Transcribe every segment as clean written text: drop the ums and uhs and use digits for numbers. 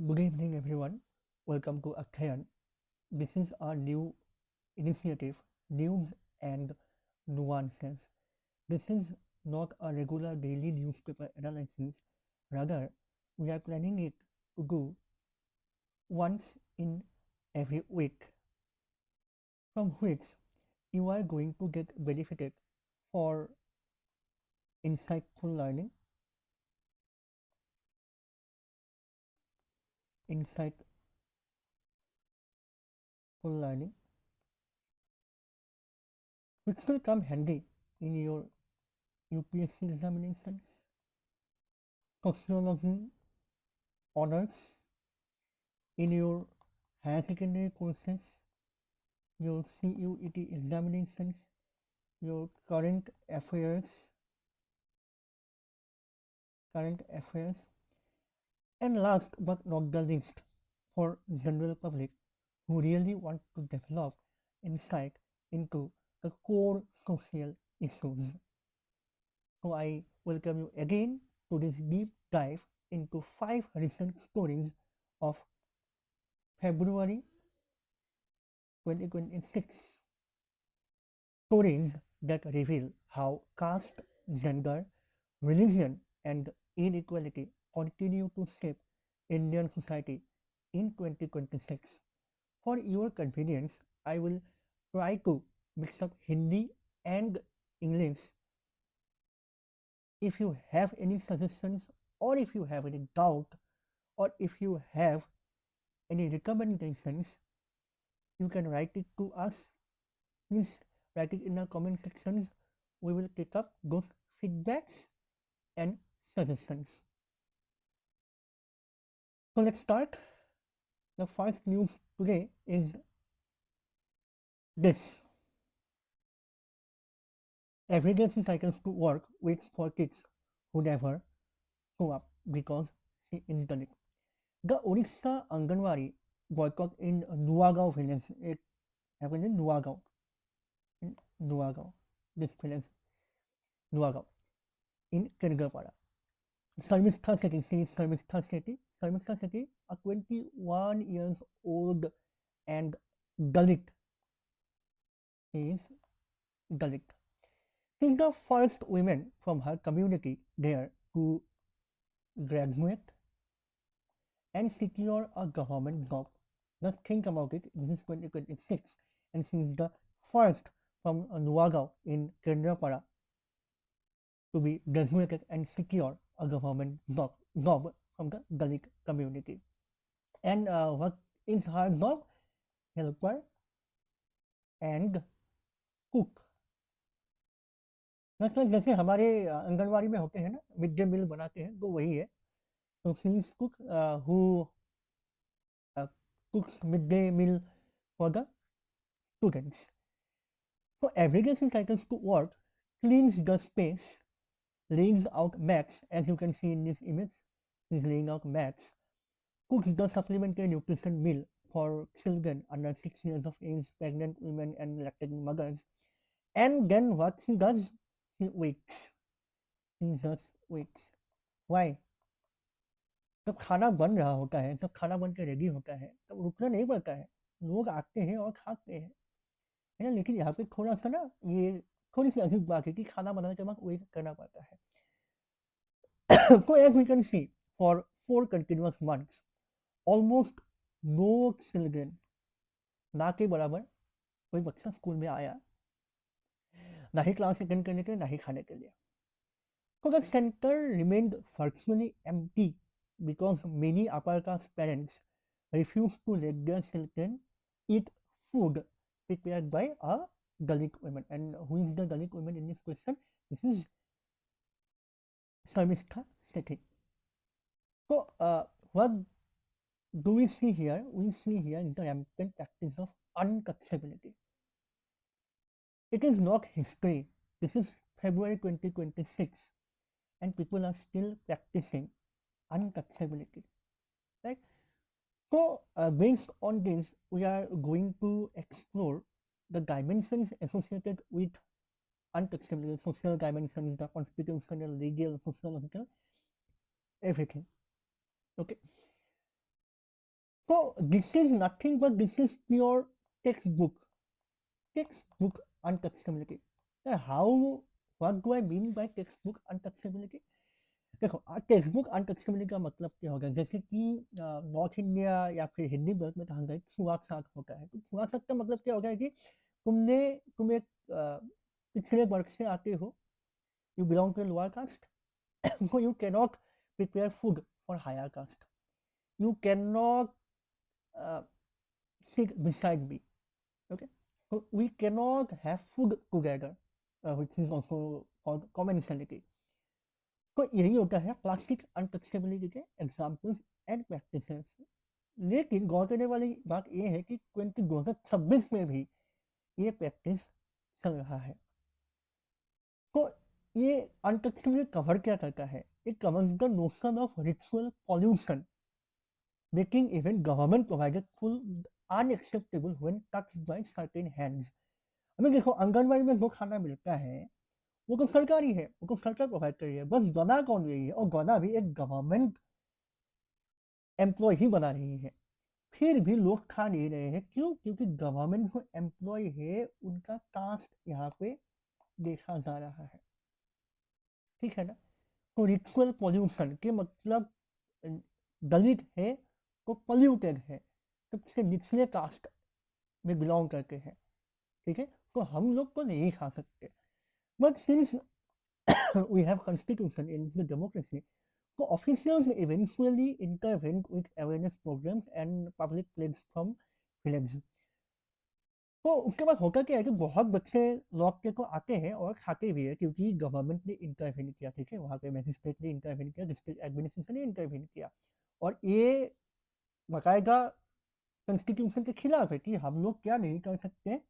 Good evening, everyone. Welcome to Akhayan. This is our new initiative, News and Nuances. This is not a regular daily newspaper analysis. Rather, we are planning it to do once in every week, from which you are going to get benefited for insightful learning, insightful learning, which will come handy in your UPSC examinations, sociology honors, in your higher secondary courses, your CUET examinations, your current affairs, and last but not the least, for general public who really want to develop insight into the core social issues. So I welcome you again to this deep dive into 5 recent stories of February 2026. Stories that reveal how caste, gender, religion, and inequality continue to shape Indian society in 2026. For your convenience, I will try to mix up Hindi and English. If you have any suggestions, or if you have any doubt, or if you have any recommendations, you can write it to us. Please write it in the comment sections. We will take up those feedbacks and suggestions. So let's start. The first news today is this. Everyday she cycles to work waits for kids who never show up because she is Dalit. The Odisha anganwadi boycott in Nuagaon village. It happened in Nuagaon. This village, Nuagaon, in Kergapara. Sarmistha Seti, she is Sarmistha Seti. Sarmistha Seti, a 21 years old and Dalit. She is Dalit. She is the first woman from her community there to graduate and secure a government job. Just think about it, this is 2026 and she is the first from Nuagaon in Kendrapara to be graduated and secure a government job from the Dalit community. And what is her job? Helper and cook. मतलब जैसे हमारे आंगनवाड़ी में होते हैं ना, mid day meal बनाते हैं, तो वही है. So she is cook who cooks midday meal for the students. So everyday she cycles to work, cleans the space, lays out mats, as you can see in this image. She's laying out mats, cooks the supplementary nutrition meal for children under 6 years of age, pregnant women and lactating mothers. And then what she does, she waits. She just waits. Why? जब खाना बन रहा होता है, जब खाना बन के रेडी होता है, तब रुकना नहीं पड़ता है. लोग आते हैं और खाते हैं, है ना. लेकिन यहाँ पे थोड़ा सा ना, ये थोड़ी सी अजीब बात है कि खाना बनाने के बाद वेट करना पड़ता है. So as we can see, for 4 continuous months, almost no children, ना के बराबर कोई बच्चा स्कूल में आया, ना ही क्लास अटेंड करने के लिए, ना ही खाने के लिए. So the center remained virtually empty because many upper caste parents refused to let their children eat food prepared by a Dalit woman. And who is the Dalit woman in this question? This is Sarmistha Sethi. So what do we see here? We see here is the rampant practice of untouchability. It is not history. This is February 2026 and people are still practicing untouchability, right? So based on this, we are going to explore the dimensions associated with untouchability, social dimensions, the constitutional, legal, sociological, everything. Okay. So this is nothing but this is pure textbook untouchability. How, what do I mean by textbook untouchability? देखो text untouchability का मतलब क्या होगा, जैसे कि north India या फिर Hindi belt में कहा गया छुआ छात होता है, तो छुआ छात का मतलब क्या होगा है कि तुम एक पिछड़े वर्ग से आते हो, you belong to lower caste, so you cannot prepare food for higher caste, you cannot uh, sit beside me, okay, so we cannot have food together, which is also called commensality. तो यही होता है classic untouchability के examples and practices. लेकिन गौर करने वाली बात यह है कि 2026 में भी ये प्रैक्टिस चल रहा है। तो ये अनटचेबिलिटी कवर क्या करता है? It covers the notion of ritual pollution, making even government provided food unacceptable when touched by certain hands। हमें देखो आंगनबाड़ी में जो खाना मिलता है वो तो सरकारी है, वो तो सरकार प्रोवाइड कर रही है, बस बना कौन रही है, और बना भी एक गवर्नमेंट एम्प्लॉय ही बना रही है। फिर भी लोग खा नहीं रहे हैं, क्यों? क्योंकि गवर्नमेंट जो एम्प्लॉय है उनका कास्ट यहाँ पे देखा जा रहा है, ठीक है ना। तो रिचुअल पॉल्यूशन के मतलब दलित है तो पॉल्यूटेड है, सबसे निचले कास्ट में बिलोंग करते हैं, ठीक है, तो हम लोग तो नहीं खा सकते। But since we have constitution in the democracy, so officials eventually intervened with awareness programs and public platform villages। तो उसके बाद होता क्या है कि बहुत बच्चे लौट के तो आते हैं और खाते भी है, क्योंकि गवर्नमेंट ने इंटरवेन किया, ठीक है, वहाँ पे मैजिस्ट्रेट ने इंटरवेन किया, डिस्ट्रिक्ट एडमिनिस्ट्रेशन ने इंटरवेन किया, और ये बाकायदा कॉन्स्टिट्यूशन के खिलाफ है कि हम लोग क्या नहीं कर सकते,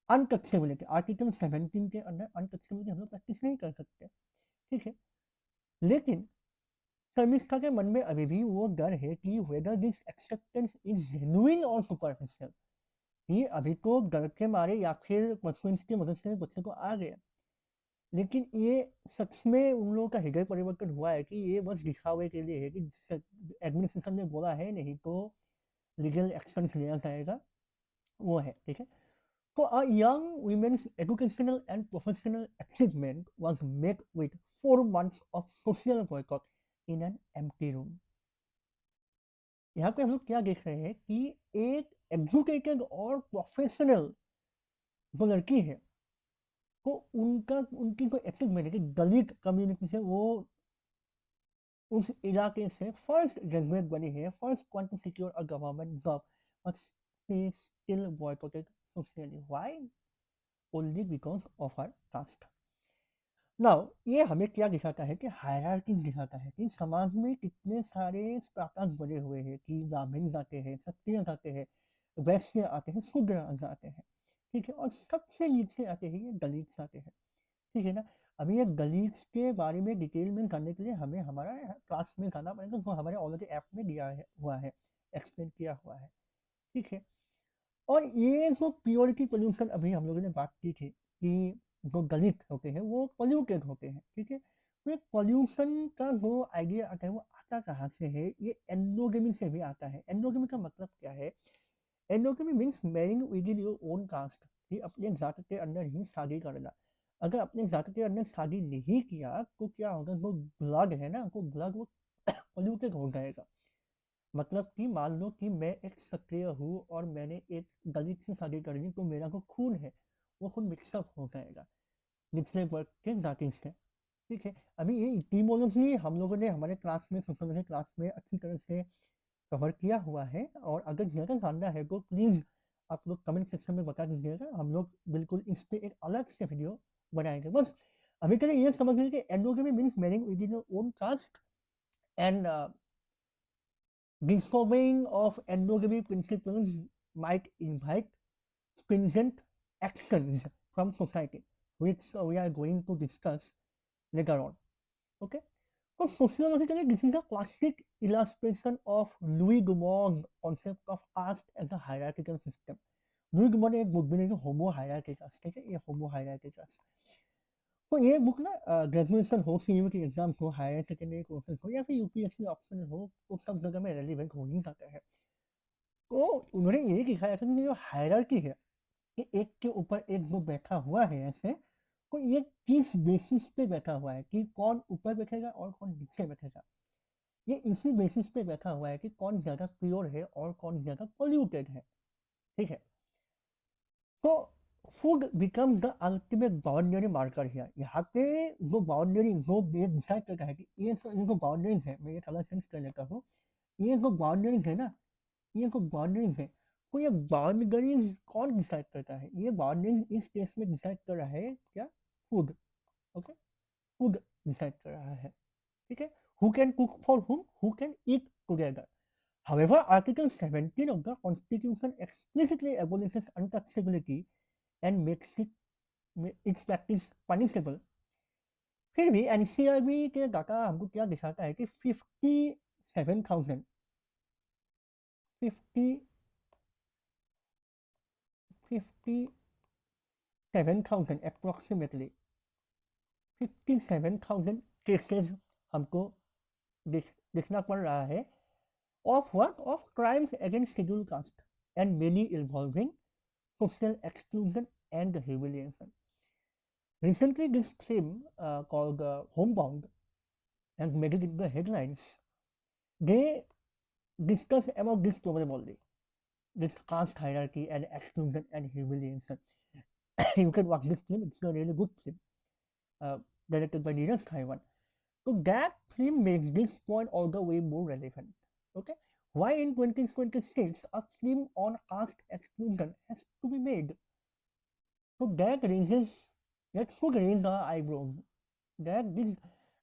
अनटचेबिलिटी आर्टिकल 17 के अंदर अनटचेबिलिटी हम लोग प्रैक्टिस नहीं कर सकते, ठीक है। लेकिन शर्मिष्ठा के मन में अभी भी वो डर है कि whether this acceptance is genuine और सुपरफिशियल, ये अभी तो डर के मारे या फिर परसुएंस की मदद से बच्चे को आ गया, लेकिन ये सच में उन लोगों का हृदय परिवर्तन हुआ है कि ये बस दिखावे के लिए है कि एडमिनिस्ट्रेशन ने बोला है नहीं तो लीगल एक्शन लिया जाएगा, वो है, ठीक है। So a young women's educational and professional achievement was met with 4 months of social boycott in an empty room। यहाँ पे हम लोग क्या देख रहे हैं कि एक एजुकेटेड और प्रोफेशनल जो लड़की है, तो उनकी जो अचीवमेंट है कि दलित कम्युनिटी से वो उस इलाके से फर्स्ट ग्रेजुएट बनी है, first one to secure a government job, but she still boycotted socially. Why? Only because of her caste. Now ये हमें क्या दिखाता है कि हायरार्की दिखाता है कि समाज में कितने सारे स्ट्राटास बने हुए हैं, कि ब्राह्मण आते हैं, क्षत्रिय आते हैं, वैश्य आते हैं, शूद्र आते हैं, ठीक है, और सबसे नीचे आते हैं ये दलित आते हैं, ठीक है ना। अभी ये दलित के बारे में डिटेल में जानने के लिए हमें हमारा क्लास में जाना पड़ेगा, जो हमारे ऑलरेडी ऐप में दिया है हुआ है, एक्सप्लेन किया हुआ है, ठीक है। और ये जो प्योरिटी पोल्यूशन अभी हम लोगों ने बात की थी कि जो दलित होते हैं वो पोल्यूटेड होते हैं, ठीक है, तो ये पोल्यूशन का जो आइडिया आता है वो आता कहाँ से है? ये एंडोगेमी से भी आता है। एंडोगेमी का मतलब क्या है? Endogamy means marrying within your own caste, कि अपने जात के अंदर ही शादी करना। अगर अपने जात के अंदर शादी नहीं किया तो क्या होगा, जो ब्लड है ना, वो ब्लड वो पोल्यूटेड हो जाएगा। मतलब कि मान लो कि मैं एक क्षत्रिय हूँ और मैंने एक दलित से शादी कर ली, तो मेरा जो खून है वो खून मिक्सअप हो जाएगा निचले वर्ग के जाति से, ठीक है। अभी ये इटीमोलॉजी हम लोगों ने हमारे क्लास में, सोशियोलॉजी क्लास में अच्छी तरह से कवर किया हुआ है, और अगर ज़्यादा जानना है तो प्लीज़ आप लोग कमेंट सेक्शन में बता दीजिएगा, हम लोग बिल्कुल इस पे एक अलग से वीडियो बनाएंगे। बस अभी के लिए ये समझ लीजिए कि endogamy means marrying within your own caste, and disobeying of endogamy principles might invite stringent actions from society, which we are going to discuss later on. Okay? So sociologically, this is a classic illustration of Louis Dumont's concept of caste as a hierarchical system। Louis Dumont ने एक book भी लिखी, होमो hierarchy cast, ठीक है, ये होमो hierarchy cast. तो ये book ना ग्रेजुएशन हो, सीयूईटी एग्जाम्स हो, हायर सेकेंडरी कोर्सेज हो, या फिर यूपीएससी ऑप्शनल हो, तो सब जगह में रेलिवेंट हो ही जाता है। तो उन्होंने ये दिखाया था कि जो हायरार्की है कि एक के ऊपर एक जो बैठा हुआ है ऐसे, तो ये किस बेसिस पे बैठा हुआ है कि कौन ऊपर बैठेगा और कौन नीचे बैठेगा। ये इसी बेसिस पे बैठा हुआ है कि कौन ज़्यादा प्योर है और कौन ज़्यादा पोल्यूटेड है। ठीक है, तो food becomes the ultimate boundary marker here. यहाँ पे जो बाउंड्री जो ये डिसाइड करता है कि ये जो बाउंड्रीज है, मैं ये कलर चेंज कर लेता हूँ, ये जो बाउंड्रीज है ना, ये जो बाउंड्रीज है, तो ये बाउंड्रीज कौन डिसाइड करता है? ये बाउंड्रीज इस केस में डिसाइड कर रहा है क्या? फूड। ओके, फूड डिसाइड कर रहा है। ठीक है, हु कैन कुक फॉर हुम, who can eat together. However, Article 17 of the Constitution explicitly abolishes untouchability and makes its practice punishable. फिर भी एनसीआरबी के डाटा हमको क्या दिखाता है कि 57,000 57,000 अप्रोक्सीमेटली 57,000 केसेस हमको दिखना पड़ रहा है of what? Of crimes against scheduled caste, and many involving social exclusion and humiliation. Recently, this film called Homebound has made it in the headlines. They discuss about this problem only, this caste hierarchy and exclusion and humiliation. You can watch this film; it's a really good film, uh, directed by Neeraj Taiwan. So that film makes this point all the way more relevant. Okay, why in 2026 a film on caste exclusion has to be made? So that should raise our eyebrows. That this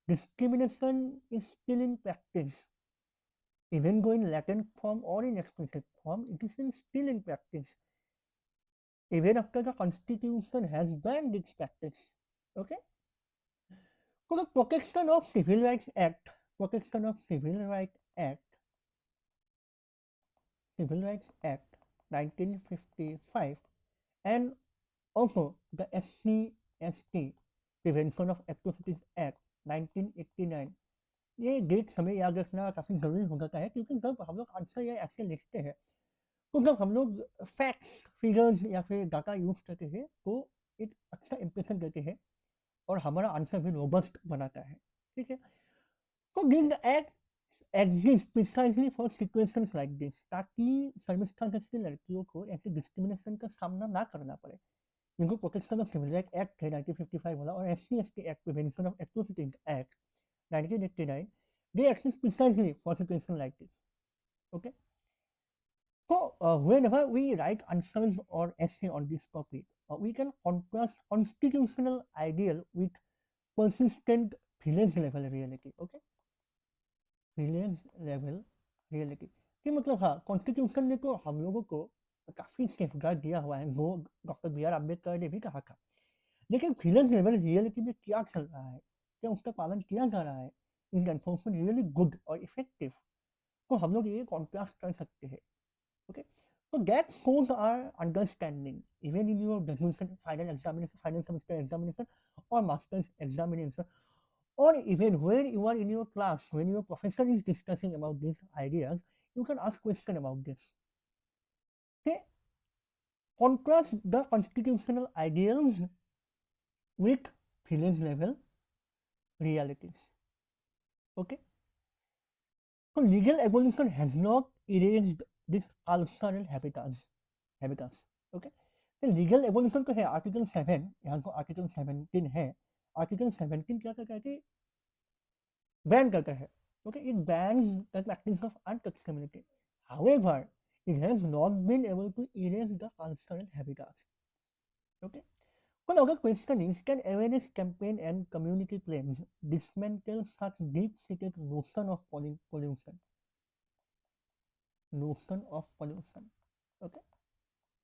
discrimination is still in practice, even though in latent form or in explicit form, it is still in practice, even after the constitution has banned its practice. Okay, so the Protection of Civil Rights Act, Protection of Civil Rights Act 1955, and also the SC/ST Prevention of Atrocities Act 1989, ये date हमें याद रखना काफ़ी ज़रूरी हो जाता है, क्योंकि जब हम लोग आंसर या ऐसे लिखते हैं, तो जब हम लोग फैक्ट्स, फिगर्स या फिर डाटा यूज़ करते हैं, तो एक अच्छा इंप्रेशन देते हैं और हमारा आंसर भी रोबस्ट बनाता है। ठीक है, तो this act exist precisely for situations like this, ताकि शर्मिष्ठा जैसी लड़कियों को ऐसे डिस्क्रिमिनेशन का सामना ना करना पड़े। इनको protection of civil right act है 1955 वाला, और SC/ST act, prevention of atrocities act 1989, they exist precisely for situations like this. Okay, so whenever we write answers or essay on this topic, we can contrast constitutional ideal with persistent village level reality. Okay, village level reality कि मतलब हाँ, constitution ने तो हम लोगों को काफ़ी safeguard दिया हुआ है, जो डॉक्टर बी आर अम्बेडकर ने भी कहा था, लेकिन विलेज लेवल रियलिटी में क्या चल रहा है, क्या उसका पालन किया जा रहा है, इज एनफोर्समेंट रियली गुड और इफेक्टिव? तो हम लोग ये कॉन्ट्रास्ट कर सकते हैं। Okay, so that shows our understanding even in your graduation final examination, final semester examination, or master's examination, or even where you are in your class, when your professor is discussing about these ideas, you can ask question about this. Okay, contrast the constitutional ideals with village level realities. Okay, so legal evolution has not erased this cultural habitats. Okay, तो legal evolution तो है, article 7, यहाँ को article 17 है। Article 17 क्या कहता है कि बैन करता है। Okay, it bans the practice of untouchability, however it has not been able to erase the cultural habitats. Okay, so now the question is, can awareness campaign and community claims dismantle such deep-seated notion of pollution? Okay,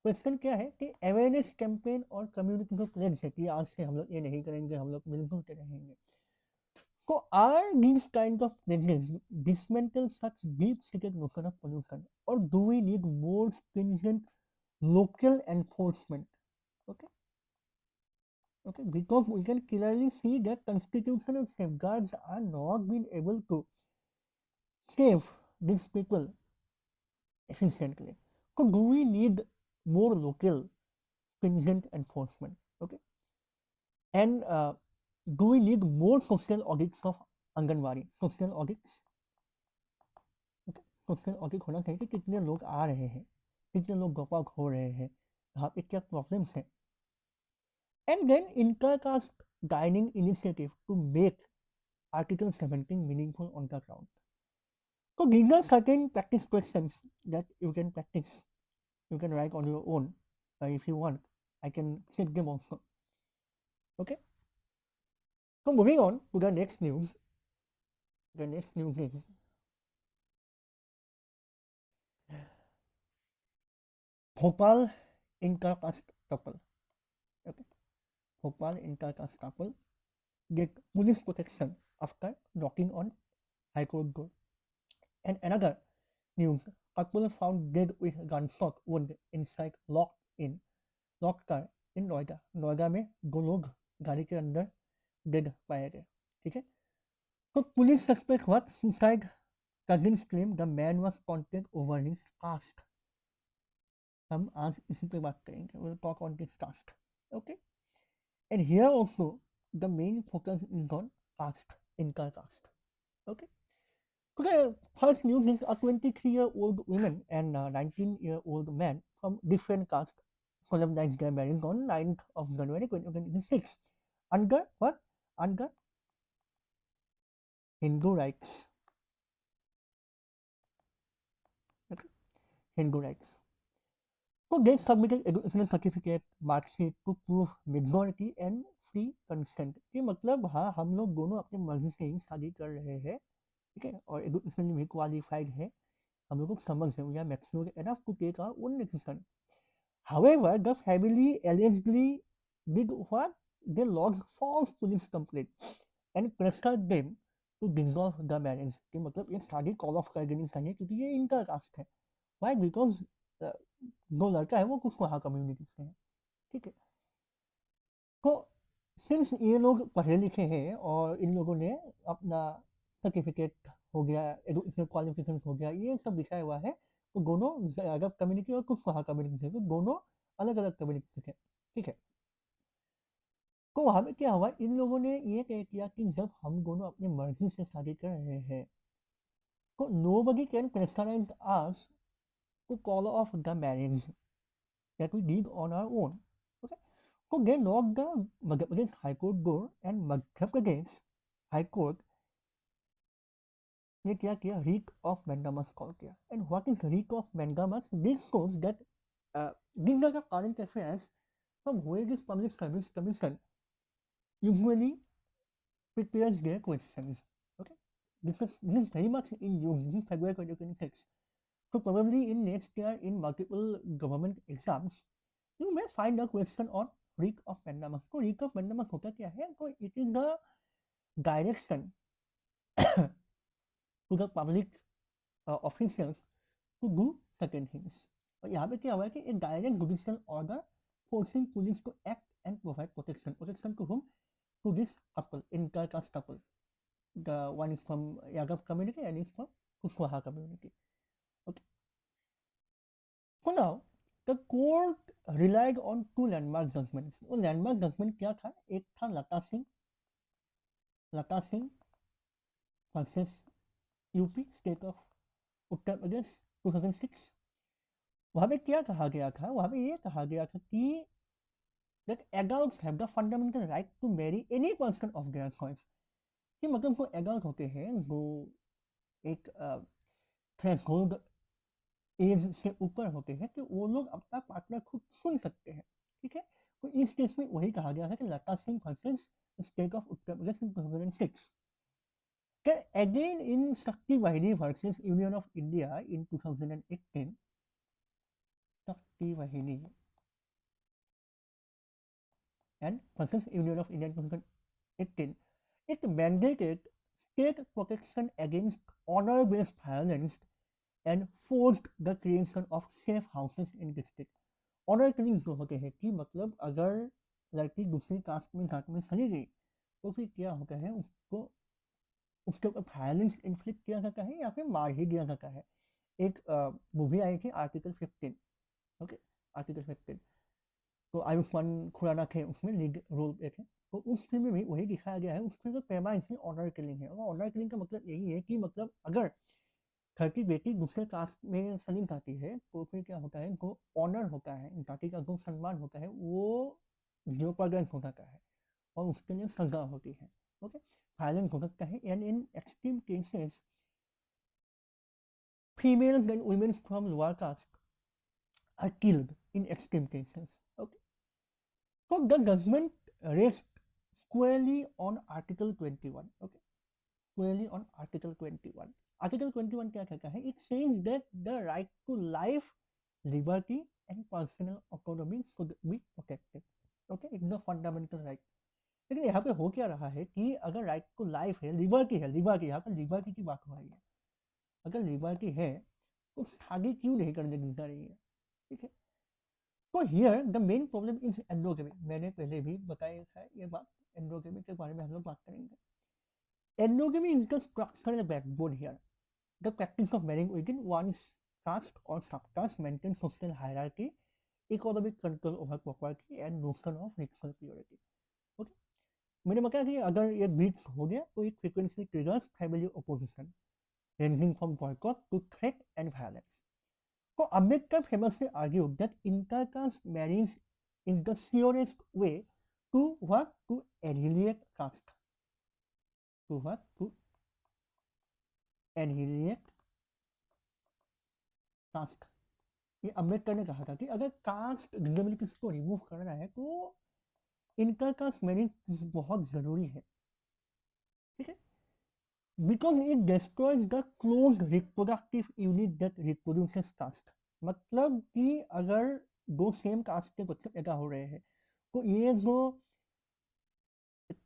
question क्या है कि awareness campaign और community को pledge है कि आज से हम लोग ये नहीं करेंगे, हम लोग मिलजुल के रहेंगे। So are these kind of pledges dismantle such deep-seated notion of pollution, or do we need more stringent local enforcement? Okay, okay, because we can clearly see that constitutional safeguards are not being able to save these people efficiently. So do we need more local stringent enforcement? Okay, and do we need more social audits of anganwadi? Social audits, okay, social audit होना चाहिए कि कितने लोग आ रहे हैं, कितने लोग drop out हो रहे हैं, यहाँ पे क्या प्रॉब्लम्स हैं, and then inter-caste dining initiative to make Article 17 meaningful on the ground. So these are certain practice questions that you can practice. You can write on your own if you want. I can check them also. Okay. So moving on to the next news. The next news is Bhopal inter-caste couple. Okay. Bhopal inter-caste couple get police protection after knocking on High Court door. And another news, couple found dead with gunshot wound inside locked car in Noida. Noida में 2 लोग गाड़ी के अंदर dead पाए गए. ठीक है. तो police suspect what suicide. Cousins claim the man was content over his caste. हम आज इसी पे बात करेंगे. We'll talk on this caste. Okay. And here also the main focus is on caste, inter-caste. Okay. Okay, first news is a 23-year-old woman and a 19-year-old man from different caste solemnized their marriage on 9th of January 2026 under what? Under Hindu rights. Okay. Hindu rights. So they submitted educational certificate, marksheet to prove majority and free consent. कि मतलब हाँ हम लोग दोनों अपनी मर्जी से ही शादी कर रहे हैं, ठीक है, और एजुकेशनली भी क्वालिफाइड है, हम लोग को समझ है, we are mature enough to take our own decision. However, the family allegedly did what? They lodged false police complaint and pressured them to dissolve the marriage. कि मतलब ये शादी कॉल ऑफ कर देनी चाहिए क्योंकि ये इंटर कास्ट है. Why? Because जो लड़का है वो कुशवाहा कम्युनिटी से है. ठीक है. तो सिंस ये लोग पढ़े लिखे हैं और इन लोगों ने अपना सर्टिफिकेट हो गया, एजुकेशनल क्वालिफिकेशन हो गया, ये सब दिखाया हुआ है, तो दोनों अरब कम्युनिटी और कुशवाहा कम्युनिटी से, तो दोनों अलग अलग कम्युनिटी से थे. ठीक है. तो वहां पे क्या हुआ, इन लोगों ने ये तय किया कि जब हम दोनों अपनी मर्जी से शादी कर रहे हैं तो nobody can pressurize us to call off the marriage that we did on our own. Okay. So they knocked the Madhya Pradesh High Court door and Madhya Pradesh High Court ने क्या किया, writ of mandamus कॉल किया. And what is writ of mandamus? This shows that these are the current affairs from where this public service commission usually prepares their questions. Okay, this is very much in use. This is February 2026. So probably in next year in multiple government exams, you may find a question on writ of mandamus. So writ of mandamus होता क्या है? So it is the direction to the public officials to do certain things. और यहाँ पे क्या हुआ है कि एक direct judicial order forcing police to act and provide protection. Protection to whom? To this couple, inter-caste couple. The one is from Yadav community and is from Kushwaha community. Okay. So now the court relied on 2 landmark judgments. वो landmark judgment क्या था? एक था Lata Singh versus UP state of Uttar Pradesh 2006. वहाँ पे क्या कहा गया था? वहाँ पे ये कहा गया था कि that adults have the fundamental right to marry any person of their choice. कि मतलब जो adult होते हैं, जो एक थ्रेशोल्ड एज से ऊपर होते हैं, कि वो लोग अपना पार्टनर खुद चुन सकते हैं. ठीक है. तो इस केस में वही कहा गया है कि Lata Singh versus state of Uttar Pradesh in 2006. Again in Shakti Vahini versus Union of India in 2018, Shakti Vahini and versus Union of India in 2018, it mandated state protection against honor-based violence and forced the creation of safe houses in district. Honour killing जो होते हैं कि मतलब अगर लड़की दूसरी cast में घाट में चली गई तो फिर क्या होता है, उसको उसके ऊपर वायलेंस इन्फ्लिक्ट किया जाता है या फिर मार ही दिया जाता है. एक मूवी आई थी आर्टिकल 15, ओके, आर्टिकल 15, तो आयुष्मान खुराना थे उसमें लीड रोल पे थे। तो उस फिल्म में भी वही दिखाया गया है। उस फिल्म का प्रेमाइस ही ऑनर किलिंग है, और ऑनर किलिंग का मतलब यही है कि मतलब अगर घर की बेटी दूसरे कास्ट में चली जाती है तो फिर क्या होता है, जो ऑनर होता है, जाति का जो सम्मान होता है वो जेओपार्डाइज हो जाता है और उसके लिए सजा होती है। ओके, वायलेंस हो सकता है, and in extreme cases females and women from lower caste are killed in extreme cases. Okay, so the judgment rests squarely on Article 21. Okay, squarely on Article 21. Article 21 क्या कहता है? It says that the right to life, liberty and personal autonomy should be protected. Okay, it's a fundamental right. लेकिन यहाँ पे हो क्या रहा है कि अगर राइट टू लाइफ है, लिबर्टी है, लिबर्टी, यहाँ पर लिबर्टी की बात हो रही है। अगर लिबर्टी है तो आगे क्यों नहीं करने दी जा रही है? ठीक है, तो here the main problem is endogamy. मैंने पहले भी बताया था ये बात, एंडोगेमी के बारे में हम लोग बात करेंगे। Endogamy is the structural backbone here. The practice of marrying within one's caste or subcaste maintains social hierarchy, economic control over property and notion of ritual purity. Okay, मैंने बताया कि अगर ये बीच हो गया तो it frequently triggers family opposition ranging from boycott to threat and violence. So Ambedkar famously argued that inter-caste marriage is the surest way to what? To annihilate caste. To what? To annihilate caste. ये अम्बेडकर ने कहा था कि अगर cast disabilities को remove करना है तो इंटर-कास्ट मैरिज बहुत जरूरी है। ठीक है, because it destroys the close reproductive unit that reproduces caste. मतलब कि अगर दो सेम कास्ट के बच्चे पैदा हो रहे हैं तो ये जो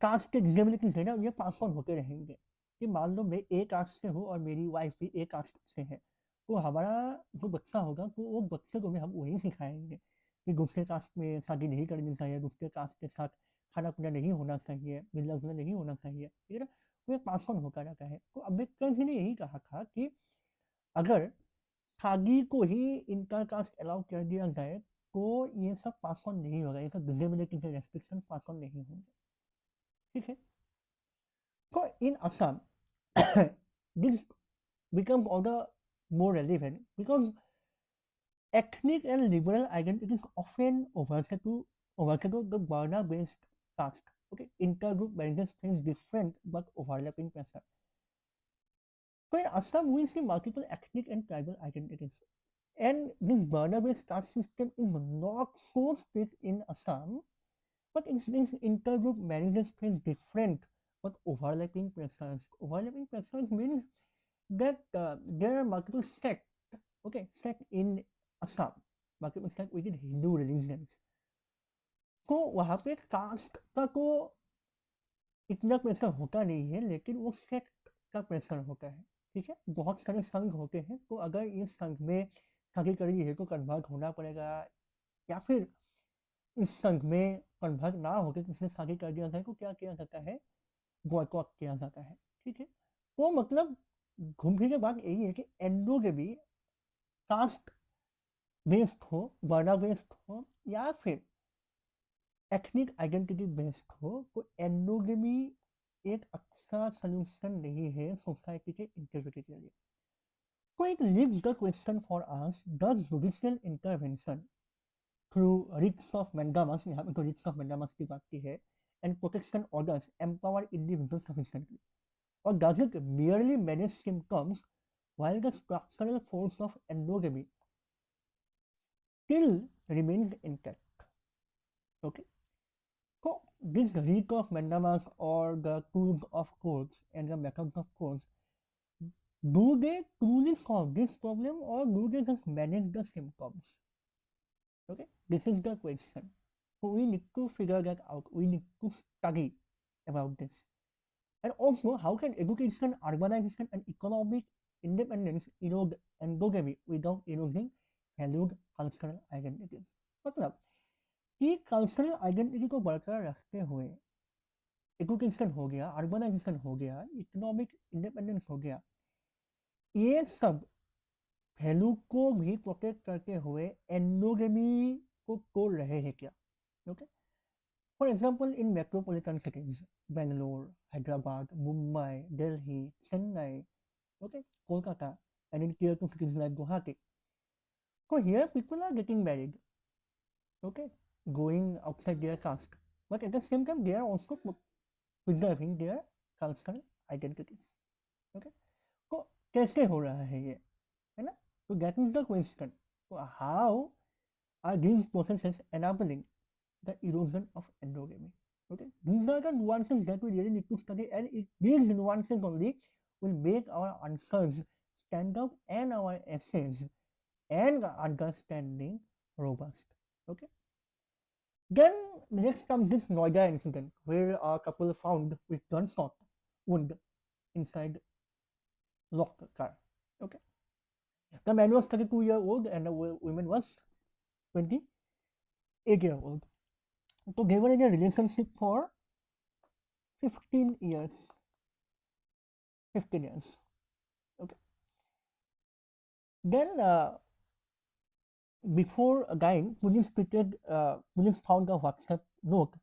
कास्ट के डिसेबिलिटीज है ना, ये पास ऑन होते रहेंगे। कि मान लो मैं ए कास्ट से हूँ और मेरी वाइफ भी ए कास्ट से है, तो हमारा जो बच्चा होगा तो वो बच्चे को भी हम वही सिखाएंगे कि दूसरे कास्ट में शादी नहीं करनी चाहिए, दूसरे कास्ट के साथ खाना पीना नहीं होना चाहिए, मिलना जुलना नहीं होना चाहिए, ठीक है ना। तो ये पास ऑन होता रहता है। तो अम्बेडकर जी ने यही कहा था कि अगर शादी को ही इंटर कास्ट अलाउ कर दिया जाए तो ये सब पास ऑन नहीं होगा, ये सब डिसेबिलिटी के रेस्ट्रिक्शन पास ऑन नहीं होंगे। ठीक है, so in Assam, this becomes all the more relevant because ethnic and liberal identities often overshadow the Varna-based caste. Okay, intergroup marriages face different but overlapping pressure. So in Assam, we see multiple ethnic and tribal identities, and this Varna-based caste system is not so strict in Assam, but these intergroup marriages face different but overlapping pressures. Overlapping pressures means that there are multiple sects, okay, sect in Assam, multiple sect within Hindu religions. तो वहाँ पे cast का तो इतना pressure होता नहीं है, लेकिन वो सेक्ट का प्रेशर होता है। ठीक है, बहुत सारे संघ होते हैं, तो अगर ये संघ में शादी करी है तो कन्वर्ट होना पड़ेगा, या फिर इस संघ में कन्वर्ट ना होकर किसी ने शादी कर दिया जाए तो क्या किया जाता है, बॉयकॉट किया जाता है। ठीक है, तो मतलब घूम फिर के बात यही है कि एंडोगेमी कास्ट बेस्ड हो, वर्ना बेस्ड हो, या फिर एथनिक आइडेंटिटी बेस्ड हो, तो एंडोगेमी एक अच्छा सोल्यूशन नहीं है सोसाइटी के इंटीग्रिटी के लिए। तो एक leaves the question for us, does judicial intervention through writs of mandamus, यहाँ पे तो रिट्स ऑफ मैंडामस की बात की है, and protection orders empower individual sufficiently, or does it merely manage symptoms while the structural force of endogamy still remains intact? Okay, so this rite of mandamus or the tools of courts and the methods of courts, do they truly solve this problem or do they just manage the symptoms? Okay, this is the question. So we need to figure that out. We need to study about this. And also, how can education, urbanization, and economic independence erode endogamy without eroding valued cultural identities? मतलब कि cultural identity को बरकरार रखते हुए education हो गया, urbanisation हो गया, इकोनॉमिक इंडिपेंडेंस हो गया, ये सब वैल्यू को भी प्रोटेक्ट करते हुए एंडोगेमी को तोड़ रहे हैं क्या? Okay, for example in metropolitan cities, Bangalore, Hyderabad, Mumbai, Delhi, Chennai, okay, Kolkata, and in tier 2 cities like Guwahati. So here people are getting married, okay, going outside their caste, but at the same time they are also preserving their cultural identities. Okay, तो कैसे हो रहा है ये, है ना? So that is the question. So how are these processes enabling the erosion of endogamy? Okay, these are the nuances that we really need to study, and these nuances only will make our answers stand out and our essays and understanding robust. Okay. Then next comes this Noida incident where a couple found with gunshot wound inside locked car. Okay. The man was 32-year old and the woman was 28-year old. So they were in a relationship for 15 years. 15 years. Okay. Then before dying, police found a WhatsApp note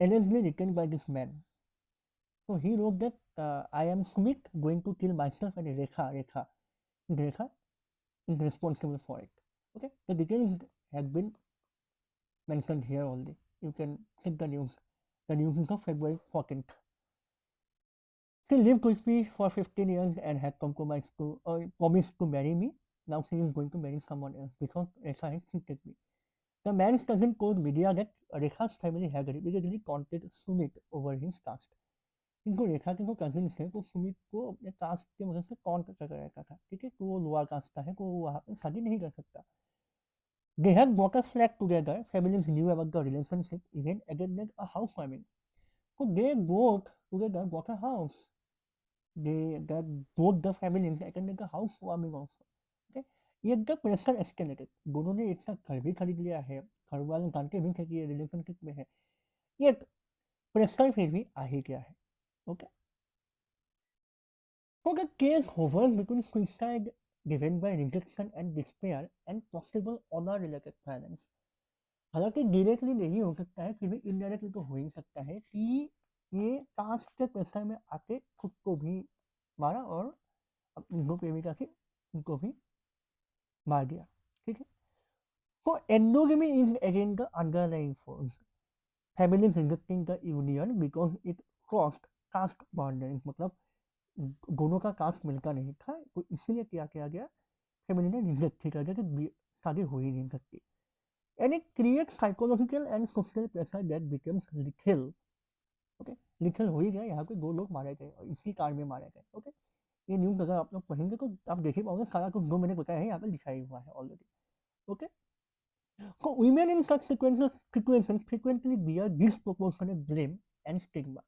allegedly written by this man. So he wrote that I am Sumit going to kill myself and Rekha is responsible for it. Okay, the details have been mentioned here only. You can check the news. The news is of February 14th. She lived with me for 15 years and had compromised to or promised to marry me. Now she is going to marry someone else because Rekha has cheated me. The man's cousin told media that Rekha's family had repeatedly taunted Sumit over his caste. इनको रेखा के जो cousin थे तो सुमित को अपने cast के वजह से कौन कर रहता था, ठीक है, तो वो लोअर कास्ट का है तो वो वहाँ पे शादी नहीं कर सकता. They had bought a flat together. Families knew about the relationship, even attended a housewarming. So they both together bought a house. That both the families attended the housewarming also. Okay, yet the pressure escalated. दोनों ने एक साथ घर भी खरीद लिया है, घर वाले जानते भी थे कि ये रिलेशनशिप में है, yet प्रेशर फिर भी आ ही गया है. Okay. So the case hovers between suicide driven by rejection and despair and possible honor-related violence. हालांकि डायरेक्टली नहीं हो सकता है, फिर भी इनडायरेक्टली तो हो ही सकता है कि ये कास्ट के प्रेशर में आके खुद को भी मारा और अपनी दो प्रेमिका से उनको भी मार दिया. ठीक है. So endogamy is again the underlying force. Families rejecting the union because it crossed caste boundaries. मतलब दोनों का कास्ट मिलता नहीं था तो इसीलिए क्या किया गया, फैमिली ने रिजेक्ट ही कर दिया कि शादी हो ही नहीं सकती. And it create psychological and social pressure that becomes lethal. Okay, lethal हो ही गया. यहाँ पे 2 लोग मारे गए और इसी कार में मारे गए. ओके, ये न्यूज़ अगर आप लोग पढ़ेंगे तो आप देख ही पाओगे, सारा कुछ जो मैंने बताया है यहाँ पे लिखा ही हुआ है already. Okay, so women in such situations frequently bear disproportionate blame and stigma.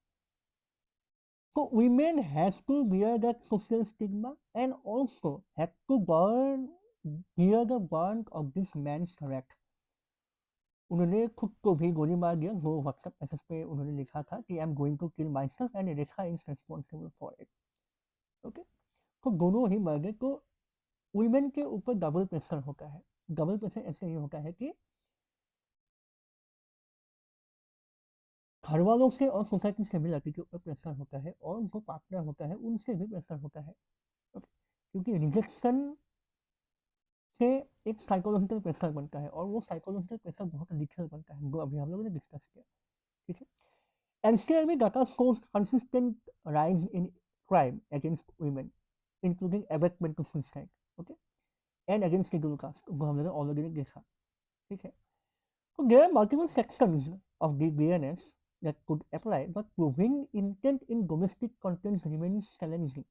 So women has to bear that social stigma and also had to bear the brunt of this man's threat. उन्होंने खुद को भी गोली मार दिया. वो WhatsApp message पे उन्होंने लिखा था कि I am going to kill myself and Rekha is responsible for it. Okay, तो दोनों ही मर गए. तो वुमेन के ऊपर डबल प्रेशर होता है. डबल प्रेशर ऐसे ही होता है कि घर वालों से और सोसाइटी से भी लड़की के ऊपर प्रेशर होता है और जो पार्टनर होता है उनसे भी प्रेशर होता है. क्योंकि रिजेक्शन से एक साइकोलॉजिकल प्रेशर बनता है और वो साइकोलॉजिकल प्रेशर बहुत लिथिल बनता है, जो अभी हम लोगों ने डिस्कस किया. ठीक है. NCRB data shows consistent rise in crime against women, including abetment to suicide, okay, and against scheduled caste, जो हम लोगों ने ऑलरेडी देखा. ठीक है. So there are multiple sections of the BNS that could apply, but proving intent in domestic contents remains challenging.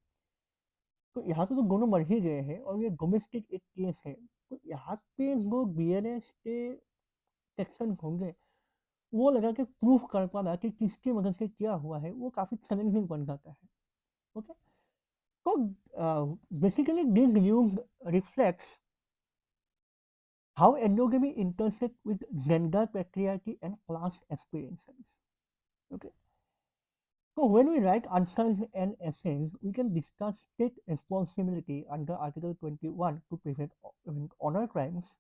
तो यहाँ पे तो दोनों मर ही गए हैं और ये डोमेस्टिक एक केस है. तो यहाँ पे जो BNS के सेक्शन होंगे वो लगा के प्रूफ कर पाना कि किसकी वजह से क्या हुआ है वो काफी चैलेंजिंग बन जाता है. ओके, तो basically this news reflects how endogamy intersects with gender patriarchy and class aspirations. Okay, So when we write answers and essays, we can discuss state responsibility under Article 21 to prevent honor crimes,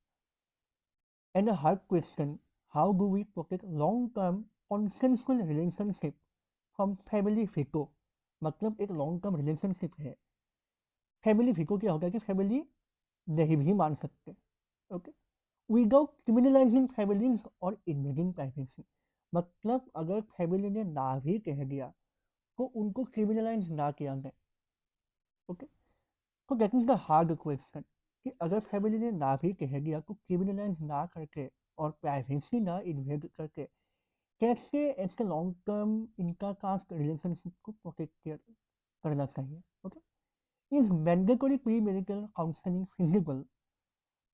and a hard question: how do we protect long-term consensual relationship from family veto? मतलब एक long term relationship है, family Vicco क्या होता है कि family नहीं भी मान सकते, ओके, विदाउट क्रिमिनलाइजिंग फैमिलीज और इन्वेडिंग प्राइवेसी। मतलब अगर फैमिली ने ना भी कह दिया तो उनको क्रिमिनलाइज ना किया जाए, ओके। तो that is the hard question कि अगर फैमिली ने ना भी कह दिया तो क्रिमिनलाइज ना करके और प्राइवेसी ना इन्वेड करके कैसे ऐसे long term inter caste relationship को प्रोटेक्ट करना चाहिए, okay. Is mandatory pre marital counselling feasible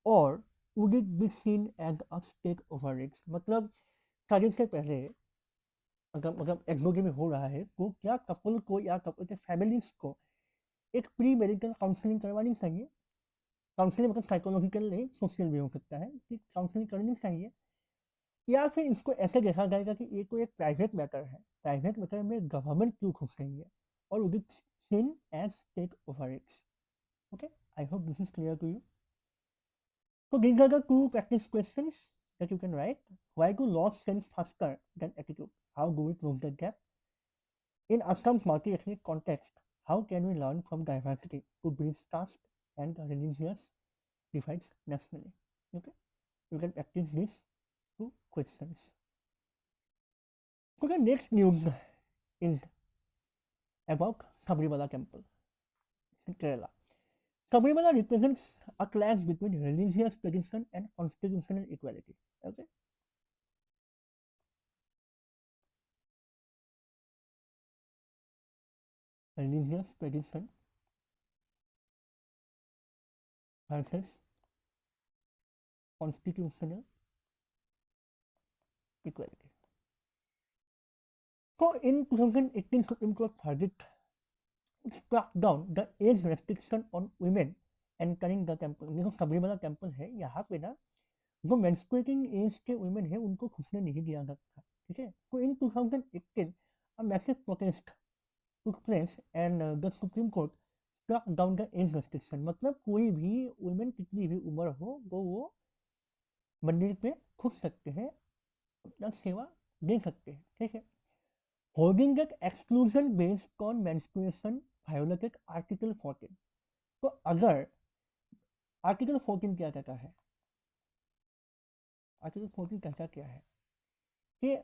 और would it be seen as a state overreach? मतलब शादी से पहले अगर मतलब एग्जोगेमी हो रहा है तो क्या कपल को या कपल के फैमिलीज को एक प्री मेरिटल काउंसलिंग करवानी चाहिए? काउंसलिंग मतलब साइकोलॉजिकल नहीं, सोशल भी हो सकता है कि काउंसलिंग करनी चाहिए, या फिर इसको ऐसे देखा जाएगा कि ये कोई एक प्राइवेट मैटर है, प्राइवेट मैटर में गवर्नमेंट क्यों घुस रही है, और would it seen as state overreach? Okay, I hope this is clear to you. So these are the two practice questions that you can write. Why do laws change faster than attitude? How do we close the gap? In Assam's multi-ethnic context, how can we learn from diversity to bridge caste and religious divides nationally? Okay, you can practice these two questions. So the next news is about Sabarimala temple in Kerala. Sabarimala represents a clash between religious tradition and constitutional equality. Okay, religious tradition versus constitutional equality. So in 2018 Supreme Court verdict struck down the age restriction on women entering the temple. देखो Sabarimala temple है, यहाँ पे ना जो menstruating as के women है उनको घुसने नहीं दिया जाता, ठीक है। तो इन 2018 a massive protest took place and the Supreme Court struck down the age restriction. मतलब कोई भी वुमेन कितनी भी उम्र हो वो मंदिर पे घुस सकते हैं, अपना सेवा दे सकते हैं, ठीक है। Holding that exclusion based on menstruation violated article 14। तो अगर आर्टिकल 14 क्या कहता है, आर्टिकल 14 कहता क्या है कि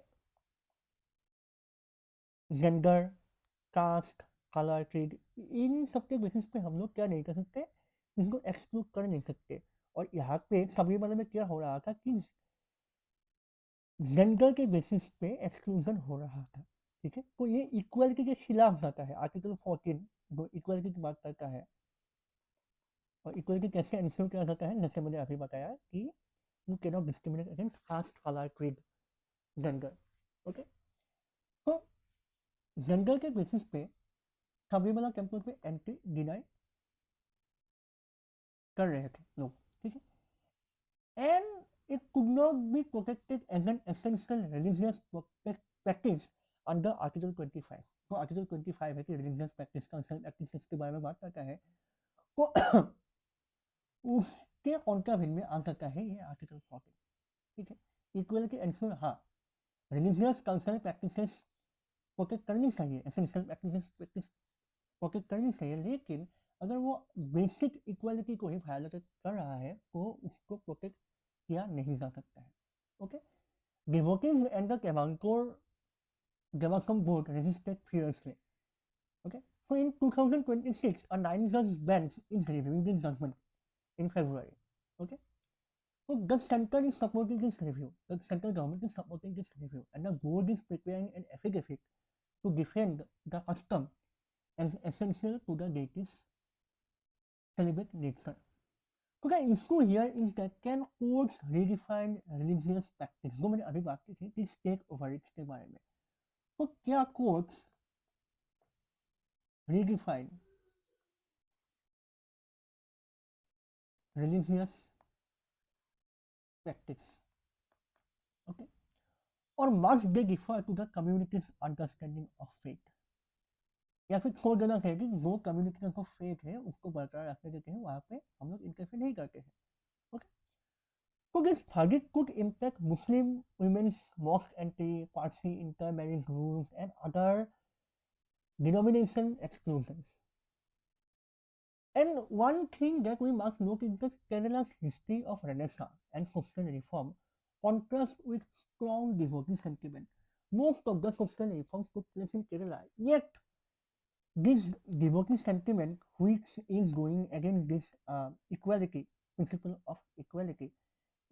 जेंडर, कास्ट, कलर, ट्रेड, इन सब के बेसिस पे हम लोग क्या नहीं कर सकते, इसको एक्सक्लूड कर नहीं सकते। और यहाँ पे सबरीमला में क्या हो रहा था कि जेंडर के बेसिस पे एक्सक्लूजन हो रहा था, ठीक है। तो ये इक्वलिटी के खिलाफ जाता है, आर्टिकल 14 जो इक्वलिटी की बात करता है। और इक्वलिटी कैसे इंश्योर किया जाता है, जैसे मैंने अभी बताया कि you cannot discriminate against caste, colour, creed, gender, okay. तो जेंडर के बेसिस पे सबरीमला टेम्पल पे एंट्री डिनाई कर रहे थे लोग, ठीक है। And it could not be protected as an essential religious practice under article 25। तो आर्टिकल 25 है कि रिलीजियस प्रैक्टिस, कल्चरल प्रैक्टिसेस के बारे में बात करता है, तो उसके कॉन्ट्राविन में आ सकता है ये आर्टिकल 14, ठीक है। इक्वलिटी एंश्योर, हाँ, रिलीजियस कल्चरल प्रैक्टिसेस प्रोटेक्ट करनी चाहिए, एसेंशियल प्रैक्टिस प्रोटेक्ट करनी चाहिए, लेकिन अगर वो बेसिक इक्वालिटी को ही वायलेट कर रहा है तो उसको प्रोटेक्ट किया नहीं जा सकता है, okay. Devotees and the Devasam board resisted fiercely, okay. So in 2026 a 9-judge bench is reviewing this judgment in February, okay. So the center is supporting this review, the central government is supporting this review, and the board is preparing an affidavit to defend the custom as essential to the deity's celibate nature. So the issue here is that can courts redefine religious practice? जो मैंने अभी बात की थी कि state ओवररिच के बारे में, तो क्या courts redefine religious practice, okay, or must they defer to the community's understanding of faith? या फिर छोड़ देना चाहिए कि जो कम्युनिटी का जो फेथ है उसको बरकरार रखने देते हैं, वहाँ पे हम लोग इंटरफेयर नहीं करते हैं. Okay, so this verdict could impact Muslim women's mosque entry, Parsi intermarriage rules, and other denomination exclusions. And one thing that we must note is that Kerala's history of Renaissance and social reform contrasts with strong devotee sentiment. Most of the social reforms took place in Kerala, yet this devotee sentiment, which is going against this equality, principle of equality,